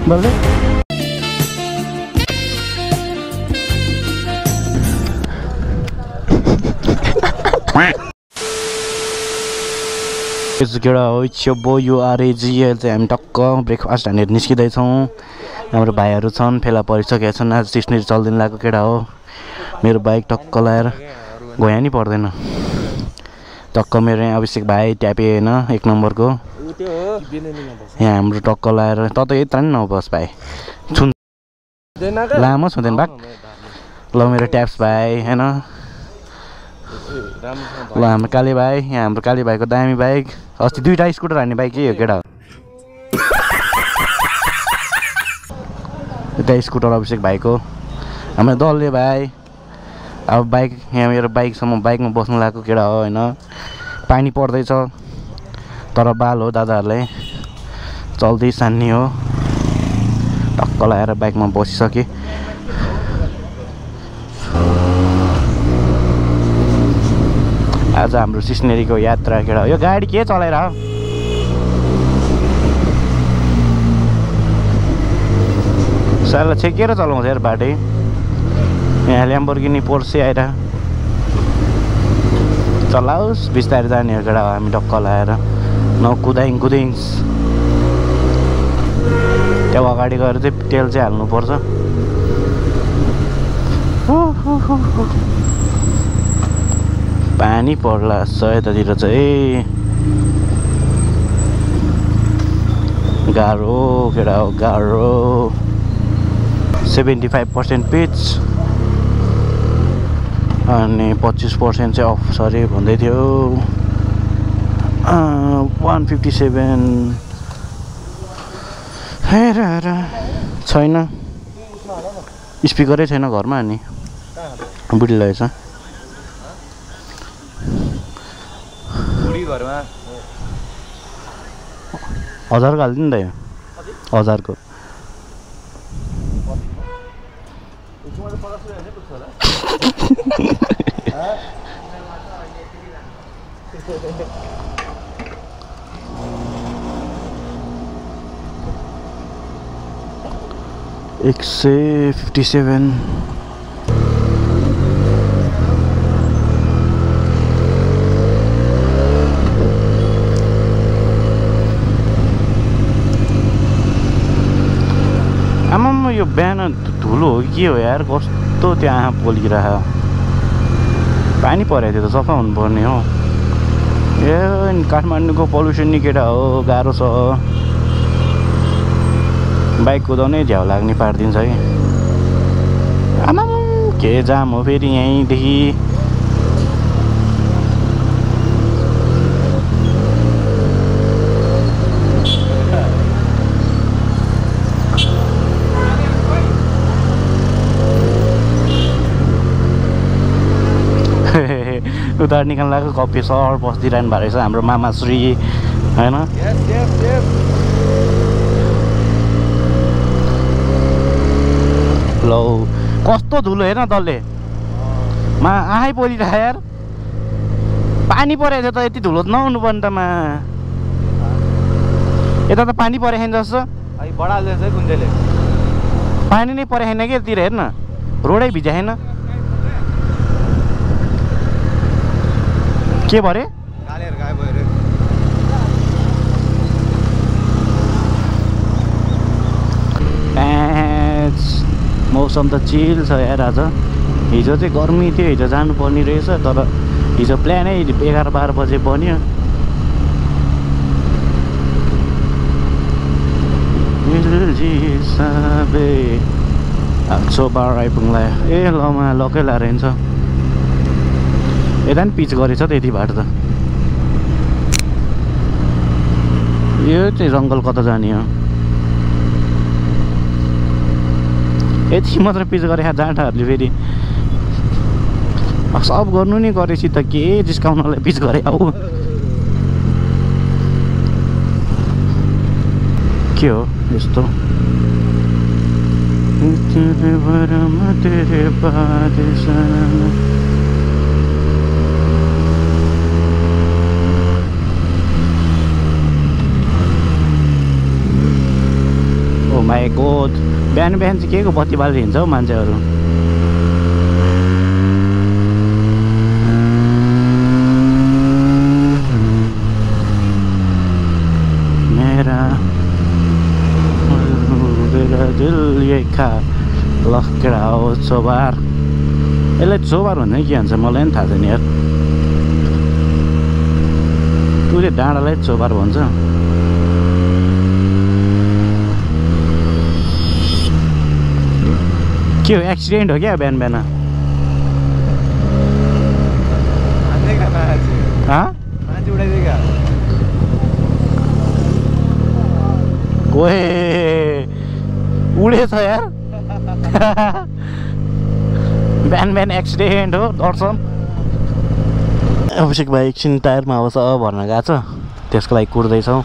बोले केटा हो बो यो आरएजी चाहिँ हामी टक्क ब्रेकफास्ट हानेर निस्किँदैछौँ। हाम्रो भाइहरू छन् फेला परिसकेका छन्। आज सिस्नेरी चल्दिन लागेको केटा हो। मेरो बाइक टक्क लाएर गयो नि पर्दैन। टक्क मेरो यहाँ अभिषेक भाइ ट्यापे होइन 1 नम्बरको यहाँ हाम्रो टक्क लाएर त यत्रा नि नबस भाइ छुन लामो छुँदैन भाग ल मेरो ट्याप्स भाइ होइन ल हाम्रो काले भाइ यहाँ हाम्रो काले भाइको दामी बाइक अस्ति 2टा स्कुटर हान्ने बाइक के हो केटा यता स्कुटर अभिषेक भाइको हाम्रो दलले भाइ अब बाइक यहाँ मेरो बाइकसम्म बाइकमा बस्नु लागेको केटा हो होइन। पानी पर्दैछ तर बाल हो दादाहरूलाई चल्दै सान्ने हो। टक्क लगाएर बाइकमा बसिसकेँ। आज हाम्रो सिस्नेरीको यात्रा केटा हो। यो गाडी के चलाएर साला छेकेर चलाउँछ यार बाटै। यहाँ ल्याम्बोर्गिनी पोर्से आएर चलाओस् बिस्तारै जाने हो केटा हो। हामी टक्क लगाएर कुदाइङ्स त्यो अगाडि गएर चाहिँ तेल चाहिँ हाल्नुपर्छ। पानी पर्ला यतातिर चाहिँ गाह्रो केटा हो गाह्रो। 75% पिच अनि 25% चाहिँ अफ सरी भन्दै थियो। 157 हेर छैन स्पिकरै छैन घरमा अनि बुढी लगेछ घरमा 1000 को हालिदिनु नि त यो 1000 को एक से 57 आमामा यो बिहान धुलो हो के हो यार कस्तो त्यो आँखा पोलिरह पानी परेको थियो त सफा हुनुपर्ने हो। ए काठमाडौँको पल्युसन नि केटा हो गाह्रो छ। बाइक कुदाउनै झ्याउ लाग्ने पारिदिन्छ कि आमामा के जाम हो फेरि यहीँदेखि। उधार निकाल्न लागेको कफी सर बसिदिरहनु भएको रहेछ हाम्रो मामाश्री होइन। ल कस्तो धुलो हेर्न तलले मा आँखै पोलिरह यार। पानी परेको थियो त यति धुलो त नहुनु पर्ने त मा यता त पानी परेको छैन जस्तो पानी नै परेको छैन कि यतिर हेर्न रोडै भिजा छैन के भरे मौसम त चिल छ यार। आज हिजो चाहिँ गर्मी थियो हिजो जानुपर्ने रहेछ तर हिजो प्लानै 11-12 बजे बन्यो। बार आइपुग्ला ए लमा लकै लाएर हिँड्छ यता नि पिच गरेछ त यति बाटो त। यो चाहिँ जङ्गल कता जाने हो यति मात्र पिच गरेका जाँटाहरूले फेरि सब गर्नु नि गरेपछि त के जिस्काउनलाई पिच गरे अब के हो यस्तो। ओ माय गॉड बिहान बिहान चाहिँ के को बत्ती बालेर हिँड्छ हौ मान्छेहरू। ल केटा हो चोबार। यसलाई चोबार भन्दा के भन्छ मलाई पनि थाहा छैन यार। उसले डाँडालाई चोबार भन्छ। के हो एक्सिडेन्ट हो क्या बिहान बिहान? ओए उडेछ यार। बिहान बिहान एक्सिडेन्ट हो दर्शन। अभिषेक भाइ एकछिन टायरमा आउँछ भर्न गएको छ, त्यसको लागि कुर्दैछौँ।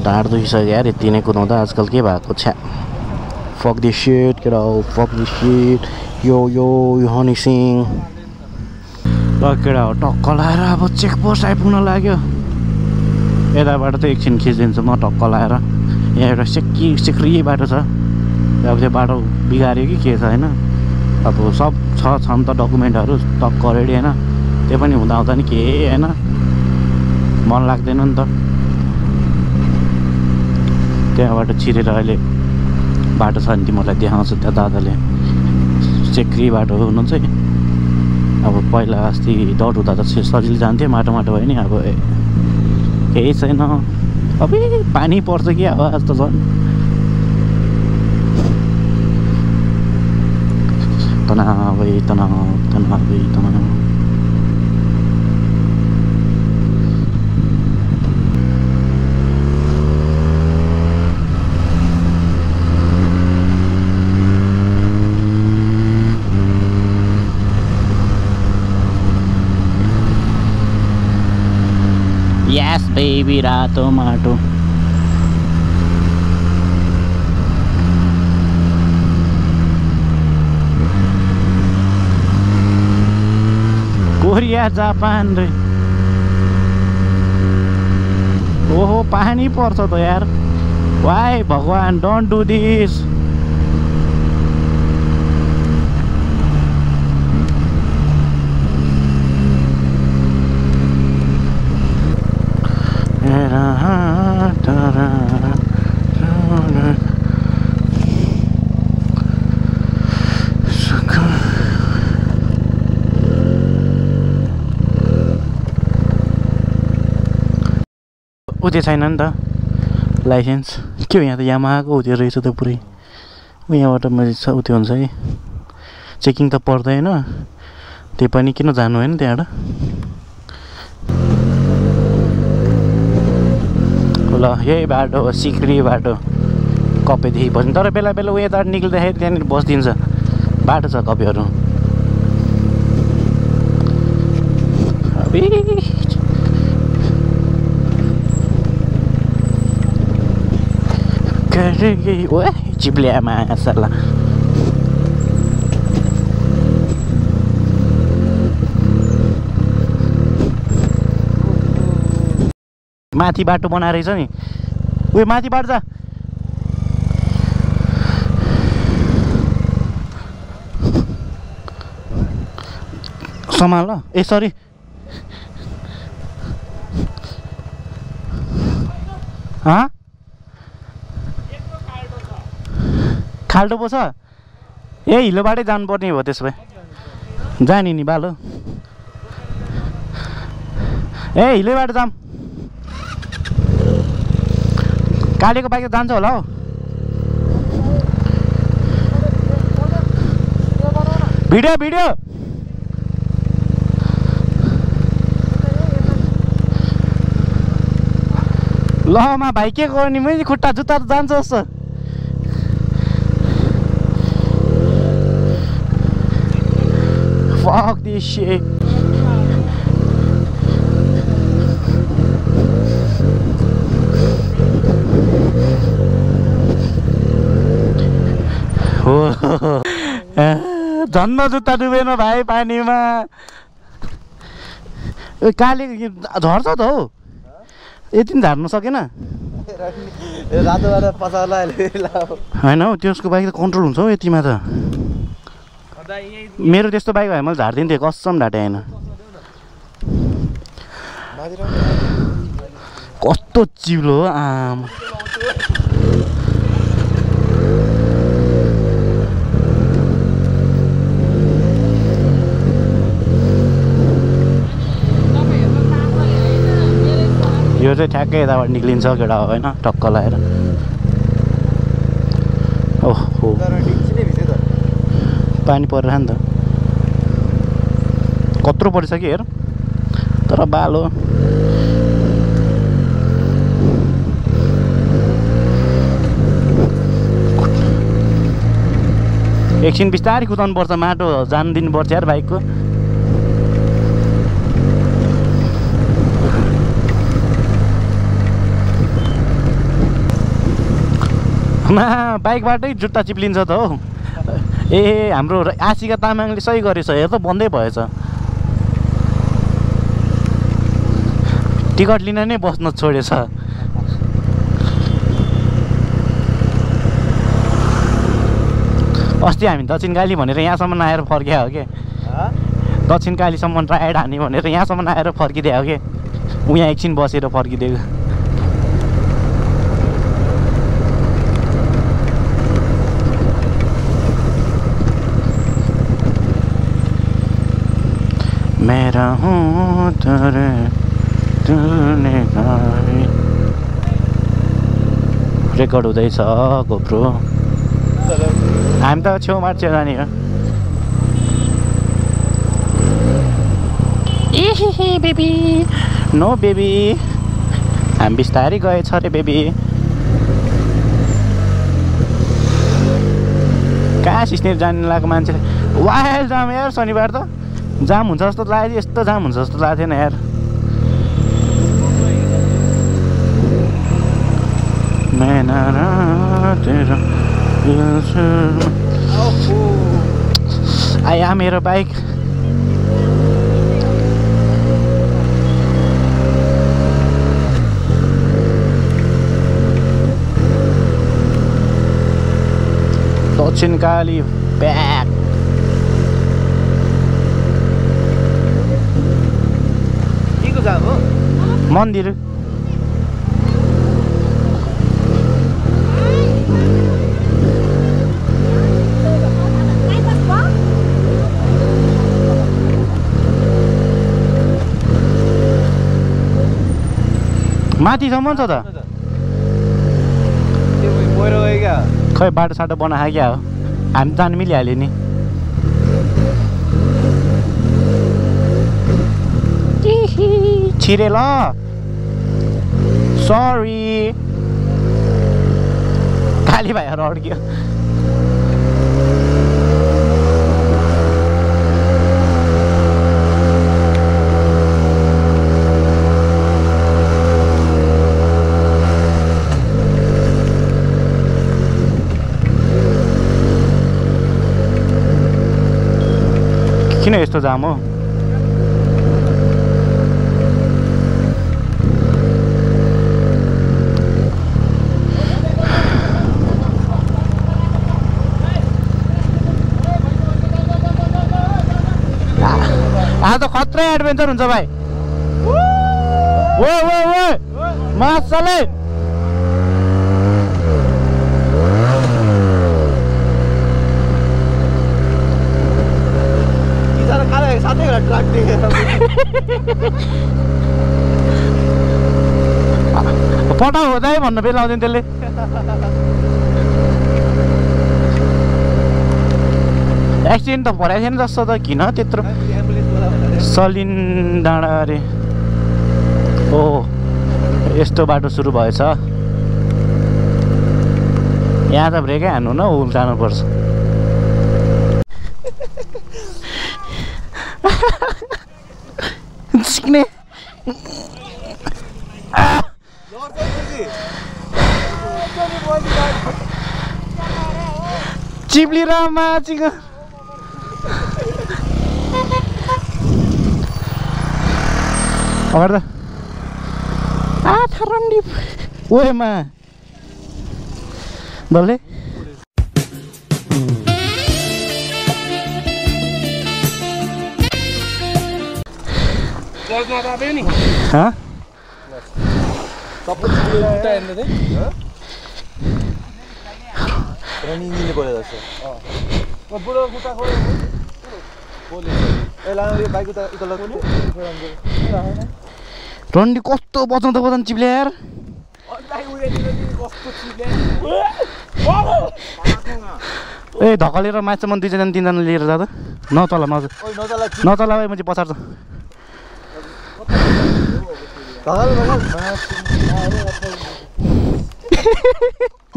ढाड दुखिसक्यो यार यति नै कुदाउँदा आजकल के भएको छ्या। फक दिस शिट केटा हो, फक दिस शिट। यो हनी सिंह ल केटा हो टक्क लाएर अब चेकपोस्ट आइपुग्न लाग्यो। यताबाट चाहिँ एकछिन खिचिदिन्छु म टक्क लाएर। यहाँ एउटा सिक्री बाटो छ, अब त्यो बाटो बिगाऱ्यो कि के छ होइन। अब सब छन् त डकुमेन्टहरू टक्क रेडी होइन। त्यो पनि हुँदा नि केही होइन, मन लाग्दैन नि त। त्यहाँबाट छिरेर अहिले बाटो छ भने तिमीहरूलाई देखाउँछु। त्यहाँ दादाले चेक्री बाटो हुनु चाहिँ अब पहिला अस्ति डर हुँदा त सजिलो जान्थ्यो, माटो भयो नि। अब केही छैन। अब पानी पर्छ कि अब आज त झन् तनावै तनाव। Yes baby रातो माटो। कोरिया जापान रे। ओहो पानी पर्छ त यार। वाइ भगवान डोन्ट डु दिस। उतै छैन नि त लाइसेन्स। के हो यहाँ त यामाहाको उत्यो रहेछ त पुरै। यहाँबाट मैले उत्यो हुन्छ है, चेकिङ त पर्दैन। त्यही पनि किन जानु होइन त्यहाँबाट। ल यही बाटो हो सिक्री बाटो, कपेदेखि बस्नु। तर बेला बेला ऊ यताबाट निक्लिँदाखेरि त्यहाँनिर बसिदिन्छ, बाटो छ कपेहरू। ओ चिप्ल्या मासला। माथि बाटो बनाएर रहेछ नि। उयो माथि बाटो जा। सम्हाल ल। ए सरी खाल्डो पो छ। ए हिलोबाटै जानुपर्ने हो त्यसो भए। जाने नि बालो। ए हिलोबाट जाम। कालेको बाइक जान्छ होला हौ। भिडियो लहमा भाइ के गर्ने, मैले खुट्टा जुत्ता त जान्छ जस्तो। Fuck this shit. झन्न जुत्ता डुबेन भाइ पानीमा। काले झर्छ त हौ। यति पनि झार्नु सकेन। होइन हौ त्यसको बाइक त कन्ट्रोल हुन्छ हौ यतिमा त मेरो त्यस्तो बाइक भए मैले झारिदिन्थेँ कसम ढाँटे होइन कस्तो चिप्लो हो आम यो चाहिँ ठ्याक्कै यताबाट निक्लिन्छ केटा हो होइन टक्क लगाएर ओहो पानी परेर नि त कत्रो परिसक्यो हेर तर बालो एकछिन बिस्तारै कुदाउनु पर्छ माटो जान दिनु पर्छ यार बाइकको बाइकबाटै जुत्ता चिप्लिन्छ त हौ ए हाम्रो आशिका तामाङले सही गरेछ हेर त बन्दै भएछ टिकट लिन नै बस्न छोडेछ अस्ति हामी दक्षिण काली भनेर यहाँसम्म आएर फर्किया हो कि दक्षिण कालीसम्म राइड हाने भनेर यहाँसम्म आएर फर्किदियो हो कि उ यहाँ एकछिन बसेर फर्किदिएको मेरा हूँ तेरे तूने गाई रेकर्ड हुँदैछ गोप्रो हामी त छेउमा जाने हो ए बेबी नो बेबी हामी बिस्तारै गएछ अरे बेबी कहाँ सिस्नेर जानु लागेको मान्छे वाइल्ड जाम यार शनिबार त जाम हुन्छ जस्तो लाग्यो यस्तो जाम हुन्छ जस्तो लागेको थिएन यार आया मेरो बाइक दक्षिण काली ब्याक मन्दिर माथिसम्म छ त खै बाटो साटो बनाएको क्या हो हामी जानु मिलिहाल्यो नि छिरे ल सरी काली भाइहरू अड्क्यो किन यस्तो जाम हो आज त खत्रै एडभेन्चर हुन्छ भाइ ओ ओ ओ मासले पटा हुँदै भन्नु फेरि लाउँदैन त्यसले एक्सिडेन्ट त भराएको थिएन जस्तो त किन त्यत्रो सलिन डाँडा अरे ओ यस्तो बाटो सुरु भएछ यहाँ त ब्रेकै हान्नु न उल जानुपर्छ सिक्ने चिप्ली र माछीको अगाडि त थरन्डी ओएमा डल्लै हाँ रन्डी कस्तो बचाउँदा बचाउनु चिप्ले यार ए धकलेर माछा मन 2 जना 3 जना लिएर जाँदा नचला नचला भाइ म चाहिँ पछाड्छ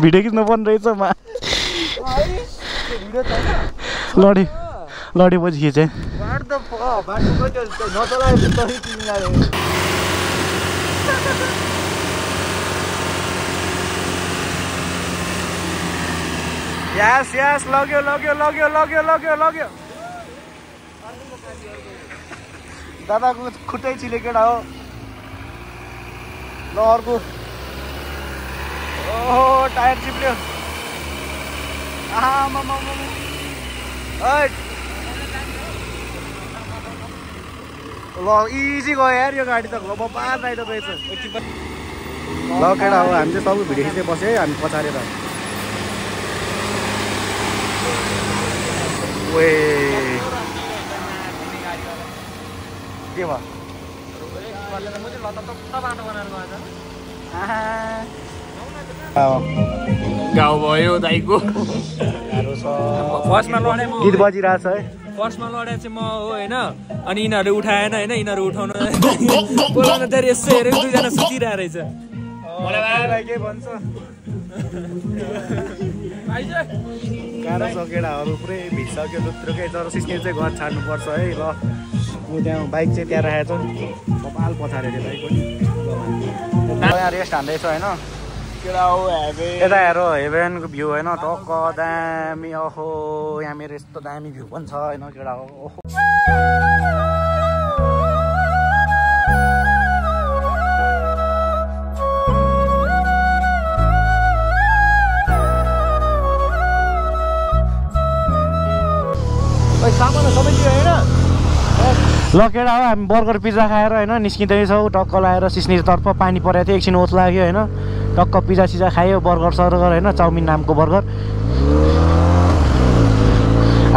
भिडियो खिच्नु पर्ने रहेछ मा लडेपछि खिचेँ यस यस लग्यो दादाको खुट्टै चिले केटा हो ल अर्को ओहो टायर चिप्ल्यो ल इजी गयो यार यो गाडी त बबाल राइडर रहेछ ल केटा हो हामी चाहिँ सबै भिडियो खिच्दै बस्यो है हामी पछारेर ओए के भयो गाउँ भयो दाइको फर्स्टमा लडे म गीत बजिरहेछ है फर्स्टमा लडे चाहिँ म हो होइन अनि यिनीहरू उठाएन होइन यिनीहरू उठाउन बोलाउन त यसो हेरेको 2 जना सुतिरहेको रहेछ मलाई के भन्छ गाह्रो छ केटाहरू पुरै भिज्सक्यो लुत्रुकै तर सिस्किम चाहिँ घर छाड्नुपर्छ है ल ऊ त्यहाँ बाइक चाहिँ त्यहाँ राखेको छ कपाल पछारे त्यो बाइक पनि यहाँ रेस्ट हान्दैछ होइन यता हेर हेभेनको भ्यू होइन टक्क दामी ओहो यहाँ मेरो यस्तो दामी भ्यू पनि छ होइन केटा हो ओहो सामान सबै दियो होइन ल केटा हो हामी बर्गर पिज्जा खाएर होइन निस्किँदैछौँ टक्क लगाएर सिस्नीतर्फ पानी परेको थियो एकछिन ओत लाग्यो होइन टक्क पिज्जा सिजा खायो बर्गर सर्गर होइन चाउमिन नामको बर्गर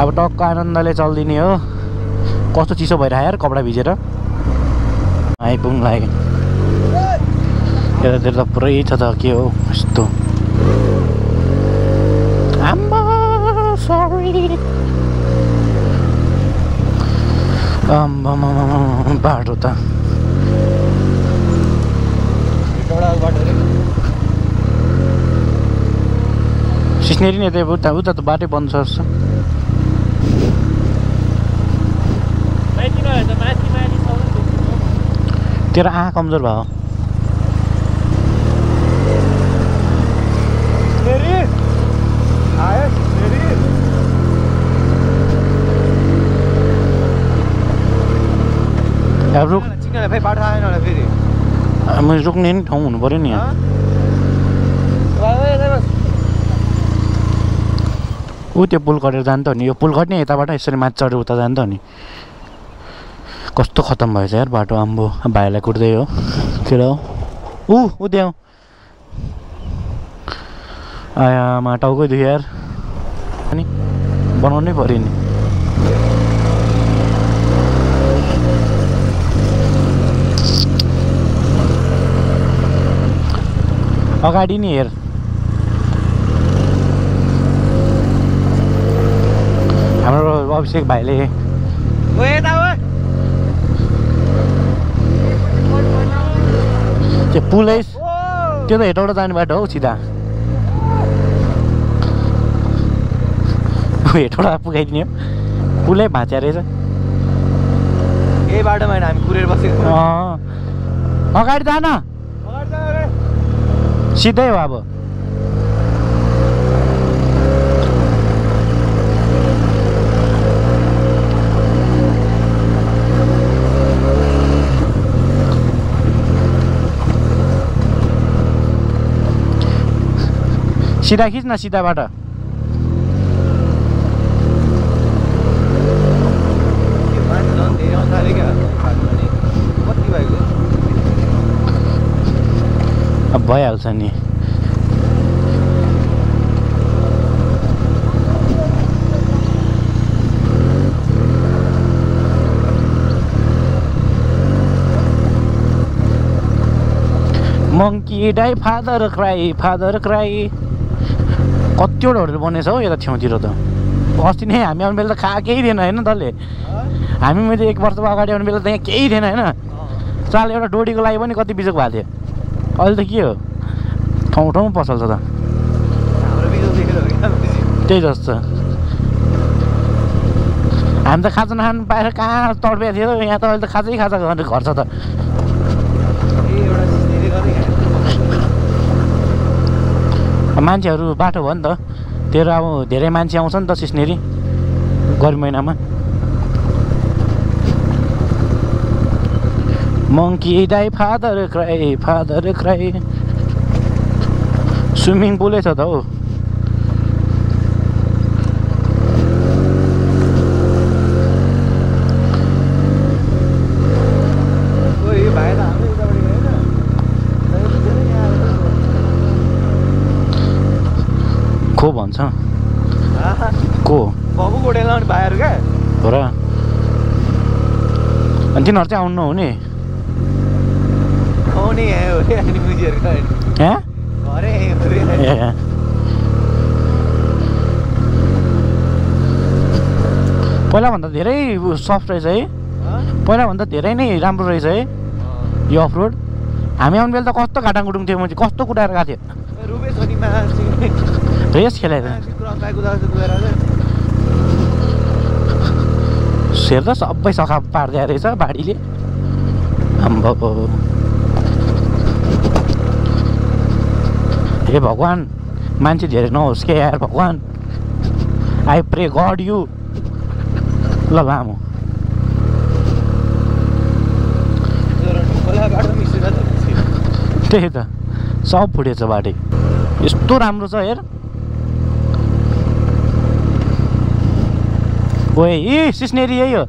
अब टक्क आनन्दले चलिदिने हो कस्तो चिसो भइरहेको यार कपडा भिजेर आइपुग्नु लाग्यो यतातिर त पुरै छ त के हो यस्तो आम्मा सरी बाटो त सिस्नेरी नि यता उता त बाटै बन्द छ जस्तो तेरो आँखा कमजोर भयो रुक मैले रोक्ने नि ठाउँ हुनु पऱ्यो नि यहाँ ऊ त्यो पुल कटेर जानु त हो नि यो पुल कट्ने यताबाट यसरी माथि चढेर उता जानु त हो नि कस्तो खतम भएछ यार बाटो आम्बो भाइलाई कुट्दै हो के हो ऊ त्यहाँ आयामा टाउकै दुख्यो यार अनि बनाउनै पऱ्यो नि अगाडि नि हेर हाम्रो अभिषेक भाइले त्यो पुलै त्यो त हेटौँबाट जाने बाटो हौ सिधा हेटौँबाट पुगाइदिने हो पुलै भाँच्या रहेछ यही बाटोमा हामी कुरेर बसेको अगाडि जान सिधै हो अब सिधा खिच न सिधाबाट अब भइहाल्छ नि Monkey die, father cry, कतिवटा होटल बनेछ हौ यता छेउतिर त अस्ति नै हामी आउने बेला त केही थिएन होइन तले हामी मैले 1 वर्ष अगाडि आउने बेला त यहाँ केही थिएन होइन चाल एउटा डोडीको लागि पनि कति बिजोक भएको थियो अहिले त के हो ठाउँ ठाउँ पसल्छ त त्यही जस्तो हामी त खाजा नखानु पाएर कहाँ तडपेको थियो यहाँ त अहिले त खाजै खाजा गर्ने घर छ त मान्छेहरू बाटो भयो नि त तेरो अब धेरै मान्छे आउँछ नि त सिस्नेरी गर्मी महिनामा Monkey die, father cry swimming पुलै छ त हौ को भन्छ को बाबु गोडेल आउने भाइहरु के हो र अनि तिनीहरु चाहिँ आउनु नहुने आउने हो रे अनि मुजीहरु के हे अरे पहिला भन्दा धेरै सफ्ट रहेछ है पहिला भन्दा धेरै नै राम्रो रहेछ है यो अफ रोड हामी आउने बेला त कस्तो घाटाङगुडुङ थियो मैले कस्तो कुदाएर गएको थियो रुबे छोरीमा रेस खेलेर शेर त सबै सखा पार्दै रहेछ बाढीले आम्बो हे भगवान मान्छे धेरै नहोस् के यार भगवान आई प्रे गड यु ल लामो त्यही त सब फुटेछ बाटो यस्तो राम्रो छ हेर ओए ए सिस्नेरी यही हो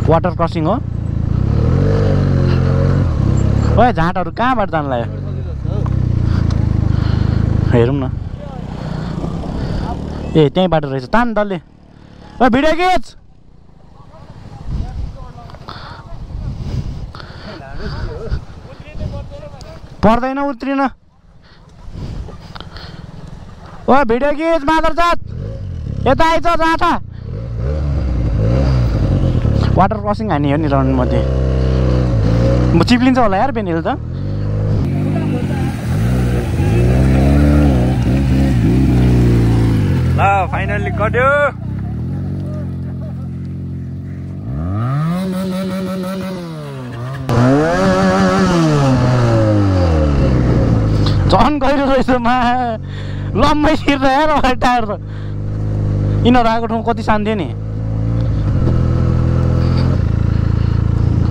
वाटर क्रसिङ हो ओए झाँटहरू कहाँबाट जानु लाग्यो हेरौँ न ए त्यहीँ बाटो रहेछ तान डल्ले ओ भिडियो खिच पर्दैन उत्रिन ओ भिडियो खिच मादर जात यता आइज जाँटा वाटर क्रसिङ हानी हो नि राउन्ड मध्ये म चिप्लिन्छ होला यार बेनिल त ल फाइनली कट्यो झन् गहिरो रहेछ मा लम्बै छिर्छ यार टायर त यिनीहरू आएको ठाउँ कति शान्ति नि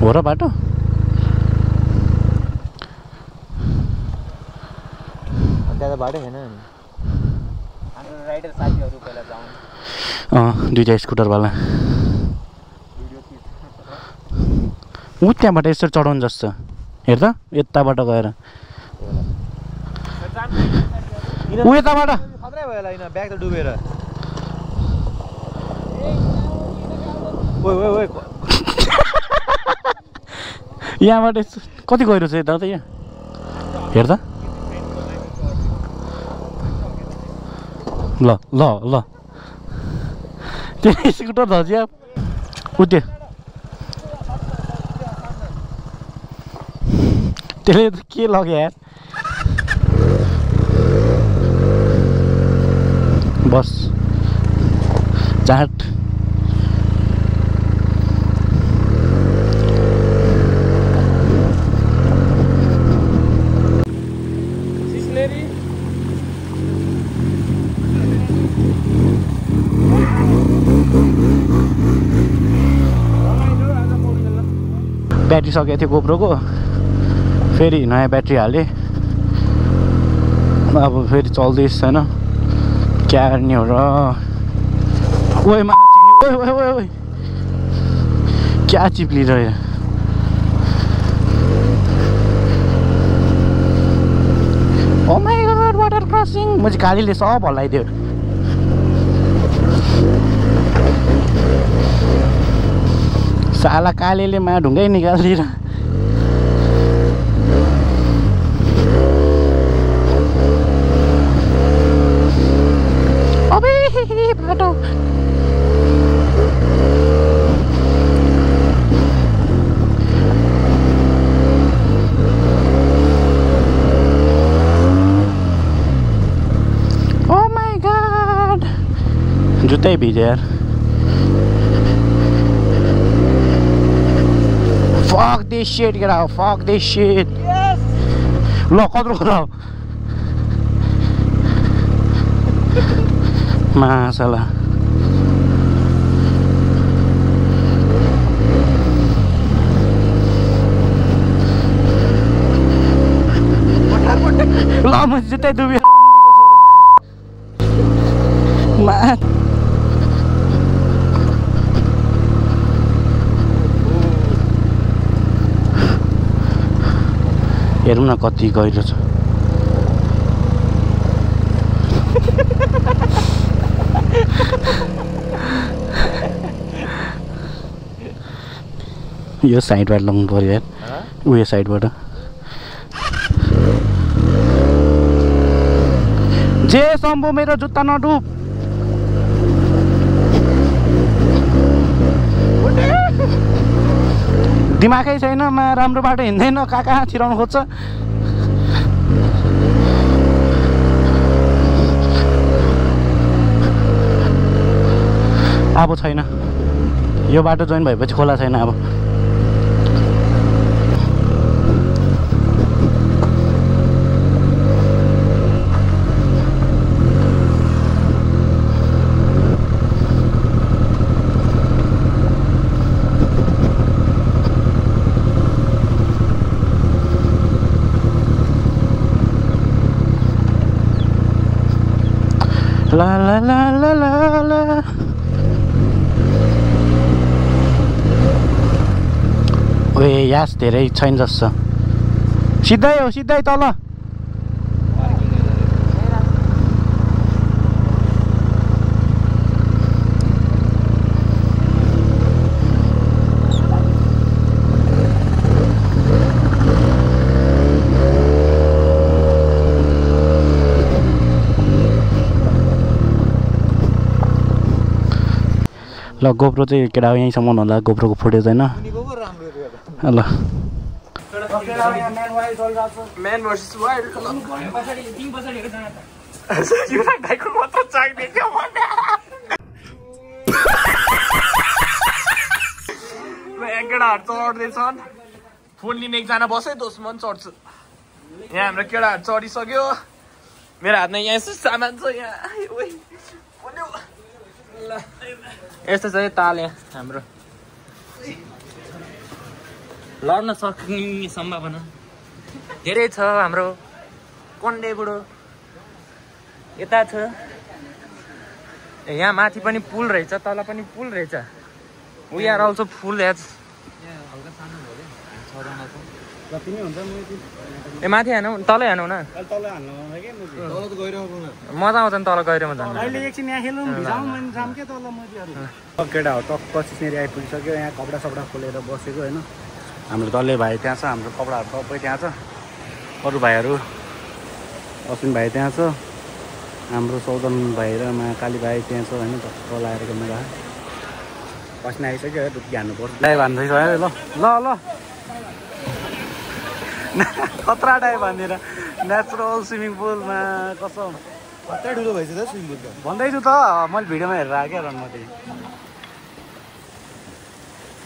हो र बाटो त्यहाँ त बाटो छैन राइडर साथीहरू पहिला जाउँ दुईटा स्कुटरवाला ऊ त्यहाँबाट यसरी चढाउनु जस्तो हेर त यताबाट गएर ऊ यताबाट खतरै भयो होला ब्याग त डुबेर ओइ ओइ ओइ यहाँबाट कति गहिरो छ यता त यहाँ हेर त ल ल ल त्यो स्कुटर धजिया उठ्यो त्यसले त के लग्यो यार बस चाट ब्याट्री सकेको थियो गोप्रोको, फेरि नयाँ ब्याट्री हालेँ। अब फेरि चल्दैछ छैन, क्या गर्ने हो र। ओए मा चिप्ने, ओए ओए ओए ओए क्या चिप्लिरह्यो। ओ माई गॉड, वाटर क्रसिङ। म चाहिँ गाडीले सब हल्लाइदियो। साला कालेले मा ढुङ्गै निकालिदिएर। अबे बाटो जुत्तै भिज्यो यार। Fuck this shit, get out. Fuck this shit. Yes. ल कत्रो र मासला। ल म जुत्तै डुब्यो मा। हेरौँ न कति गहिरो छ। यो साइडबाट लग्नु पर्यो यार, उयो साइडबाट। जे सम्भव मेरो जुत्ता नडुब। दिमागै छैन, मा राम्रो बाटो हिँड्दैन, कहाँ छिराउनु खोज्छ। अब छैन, यो बाटो जोइन भएपछि खोला छैन अब। La la la la la la। ओए यास धेरै छैन जस्तो। सिधै हो, सिधै तल। ल गोप्रो चाहिँ केटा यहीँसम्म होला, गोप्रोको फुटेज होइन। ल म्यान भर्सेस वाइल्ड। केटाहरू चढ्दैछन्, फोन लिने एकजना बस्यो, दोस्रो पनि चढ्छु। यहाँ हाम्रो केटाहरू चढिसक्यो, मेरो हातमा यहाँ यस्तो सामान छ। यहाँ यस्तो छ है ताल यहाँ हाम्रो। लड्न सक्ने सम्भावना धेरै छ। हाम्रो कन्डे बुढो यता छ, यहाँ माथि पनि पुल रहेछ, तल पनि पुल रहेछ। We are also full age. ए माथि हानौ, तलै हानौ न। मजा आउँछ नि तल गहिरोमा जानु। केटाहरू टक्क सिस्नेरी आइपुगिसक्यो। यहाँ कपडा सपडा खोलेर बसेको होइन। हाम्रो डल्ले भाइ त्यहाँ छ, हाम्रो कपडाहरू सबै त्यहाँ छ। अरू भाइहरू अश्विन भाइ त्यहाँ छ, हाम्रो सौदन भाइ र महाकाली भाइ त्यहाँ छ होइन। टक्क लगाएर क्यामेरा पस्न आइसक्यो, डुब्की हान्नुपर्छ। डाइभ हान्दैछ है। ल ल ल खतरा डाइभ हानेर नेचुरल स्विमिङ पुलमा। कसम कतै ठुलो भएछ त स्विमिङ पुल त। भन्दैछु त, मैले भिडियोमा हेरेर आएको क्या रनमती।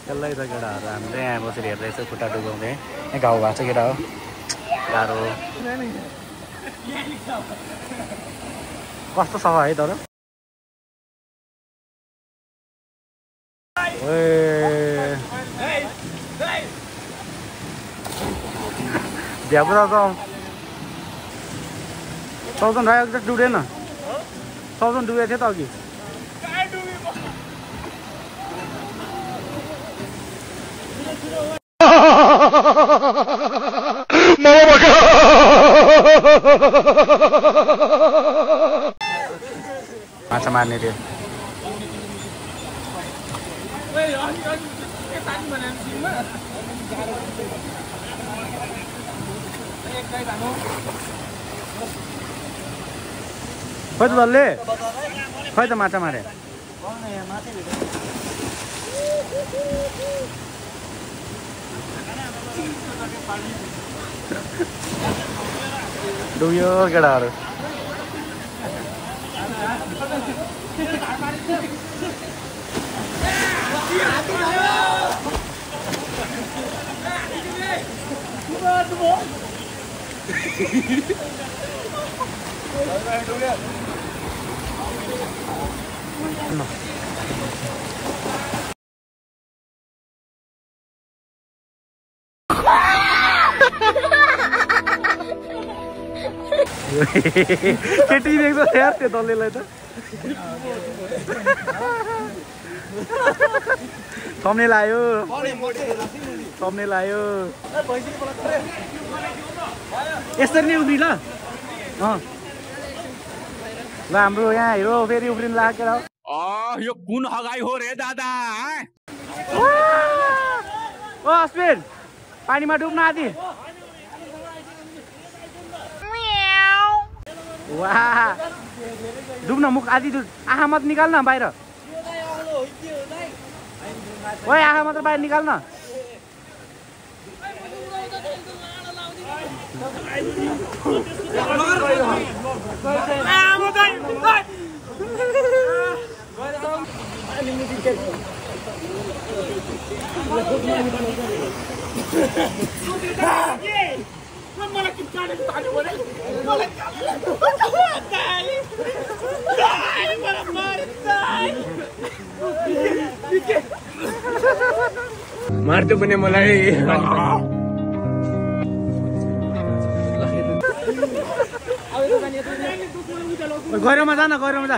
त्यसलाई त केटाहरू हामीले यहाँ बसेर हेर्दैछ, खुट्टा डुबाउँदै। यहाँ घाउ भएको छ केटा हो, गाह्रो। कस्तो सफा है तर। भ्यापुरा त 1000 राखेको त डुबेन 1000 डुबेको थियो त अघि माछा मार्ने थियो खै त डल्ले खै त माछा मारे डुब्यो केटाहरू केटी देख्छ यार त्यो दल्लेलाई त थम्ने लायो यसरी नै उब्री ल ल हाम्रो यहाँ हिरो फेरि उब्रिनु लागेर यो कुन हगाई हो रे दादा ओ अस्मिन पानीमा डुब्न आदि वाह डुब्न मुख आदि आँखा मात्र निकाल्न बाहिर ओए आँखा मात्र बाहिर निकाल्न मार्दै पनि मलाई गहिरोमा जा न गहिरोमा जा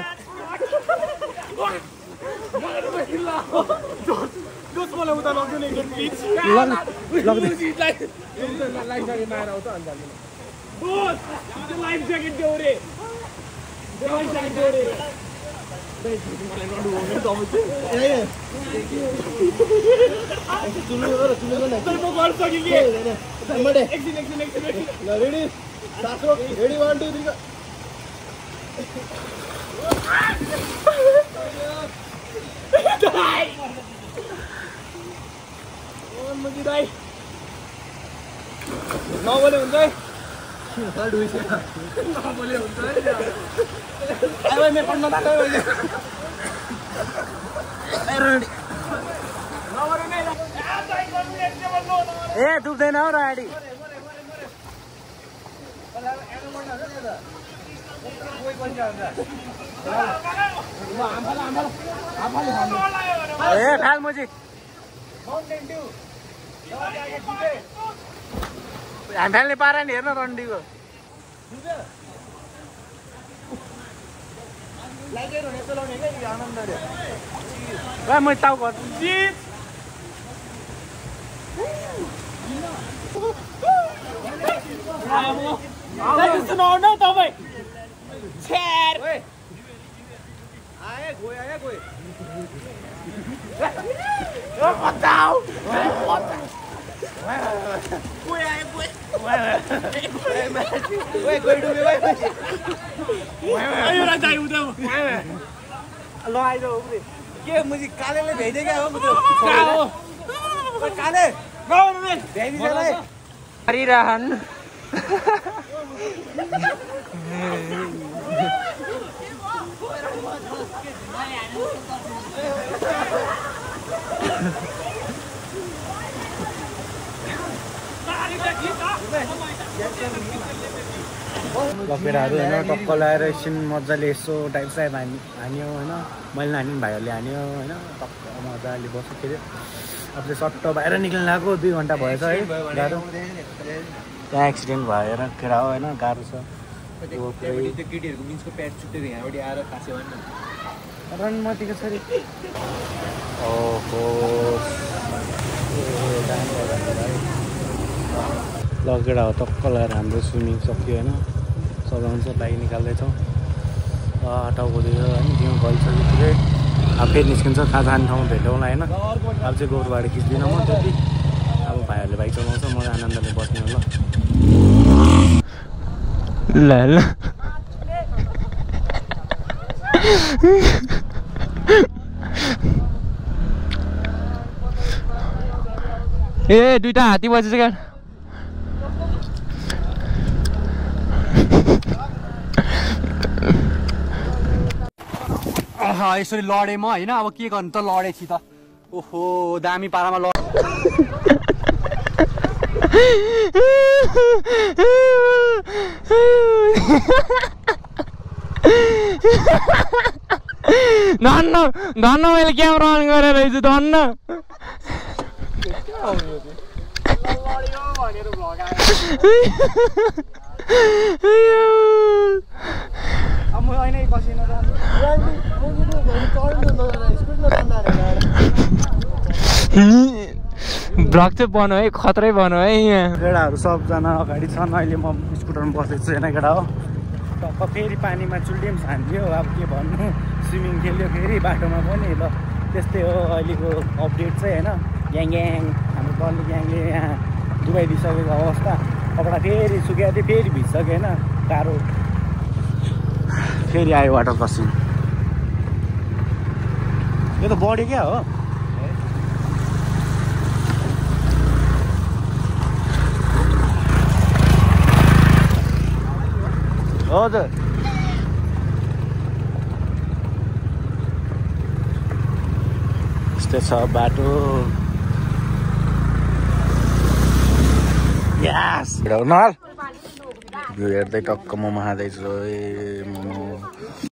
रेडी 1 2 3 नबोले हुन्छ है नबोले हुन्छ है मे पढ्न थाल्यो ए डुब्दैन हो र आडी ए फाल मुजी हामी फाल्ने पारा नि हेर्न रन्डीको म टाउ गर्छु तपाईँ ल आइज के मुजी कालेले भेइदे क्या हो काले भेइदिसलाई गरिरहन केटाहरू होइन टक्क लगाएर एकछिन मजाले यसो टाइप साइप हान्यो होइन मैले नानी भाइहरूले हान्यो होइन टक्क मजाले बस्यो फेरि अब चाहिँ सट्ट बाहिर निक्लिन लाग्यो 2 घन्टा भएछ है गाह्रो त्यहाँ एक्सिडेन्ट भएर केटा हो होइन गाह्रो छ केटीहरूको मिन्सको प्याट छुट्टेर यहाँबाट आएर फाँस्यो भने रणमतीको छोरी ओहो ल केटा हो टक्क लगाएर हाम्रो स्विमिङ सक्यो होइन सघाउँछ बाइक निकाल्दैछौँ टाउकोतिर होइन जिउ गइसक्यो पुरै अब फेरि निस्किन्छ खाजा खाने ठाउँमा भेटौँला होइन अब चाहिँ गोरुबाट खिच्दिनँ म त्यति अब भाइहरूले बाइक चलाउँछ म आनन्दले बस्ने हो ल ल ए 2टा हात्ती बजेछ क्या यसरी लडेँ म होइन अब के गर्नु त लडेपछि त ओहो दामी पारामा लड धन्न धन्न मैले क्यामेरा अन गरेर रहेछु धन्न ब्लग चाहिँ बनाऊ है खतरै बनाऊ है यहाँ केटाहरू सबजना अगाडि छन् अहिले म स्कुटरमा बसेको छु होइन केटा हो टक्क फेरि पानीमा चुल्टी पनि छानिदियो अब के भन्नु स्विमिङ खेल्यो फेरि बाटोमा पनि ल त्यस्तै हो अहिलेको अपडेट चाहिँ होइन ग्याङ ग्याङ हाम्रो तल्लो ग्याङले यहाँ डुबाइदिइसकेको अवस्था कपडा फेरि सुक्या थियो फेरि भिज्सक्यो होइन गाह्रो फेरि आयो वाटर क्रसिङ यो त बढ्यो क्या हो हजुर यस्तै छ बाटो यस हेर्दै टक्क मोमो खाँदैछु ए मोमो